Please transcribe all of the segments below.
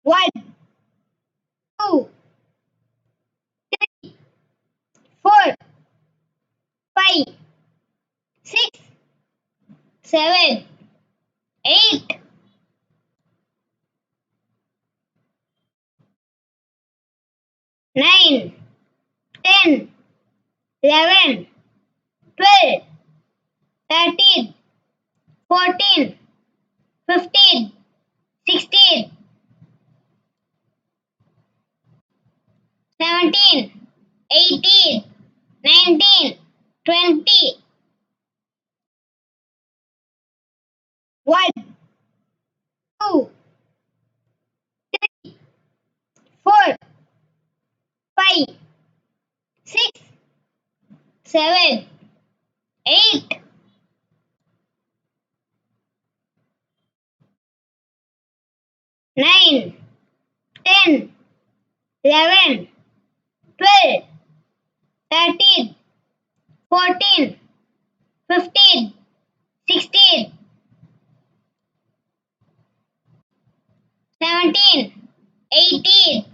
One, two, three, 4, 5, 6, 7, 8, 9, 10, 11, 12, 13, 14, 15, 16, 17, 18, 19, 20. 1, 2, 3, 4, 5, 6, 7, 8, 9, 10, 11, 12, 13, 14, 15, 16, 17, 18,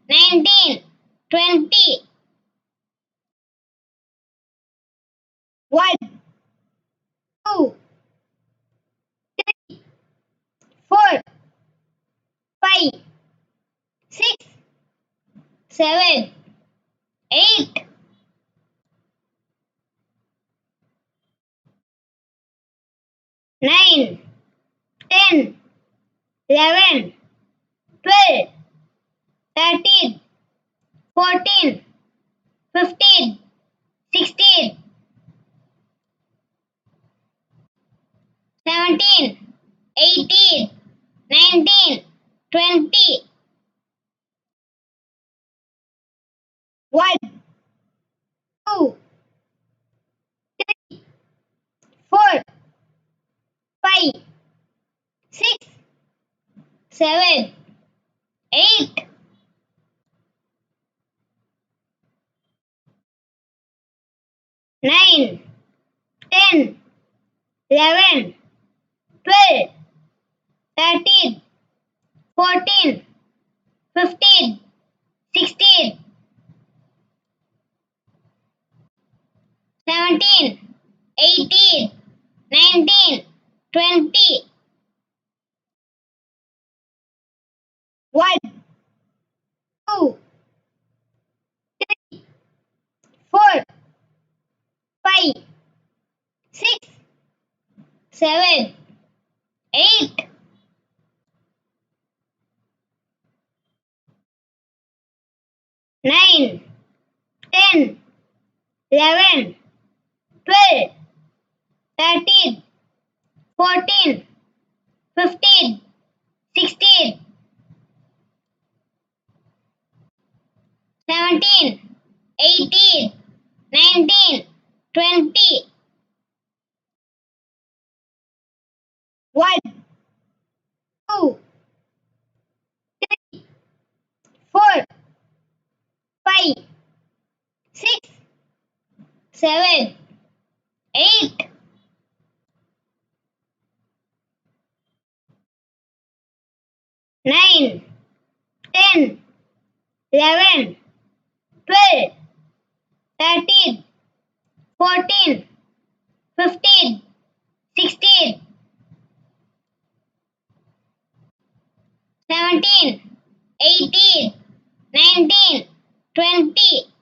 19, 20. 1, 2, 3, 4, 5, 6, 7, 8, 9, 10, 11, 12, 13, 14, 15, 16, 17, 18, 19, 20. 1, 2, 3, 4, 5, 6, 7, 8, 9, 10, 11, 12, 13, 14, 15, 16, 17, 18, 19, 20. 1, 2, 3, 4, 5, 6, 7, 8, 9, 10, 11, 12, 13, 14, 15, 16, 17, 18, 19, 20. 1, 2, 3, 4, 5, 6, 7, 8, 9, 10, 11, 12, 13, 14, 15, 16, 17, 18, 19, 20.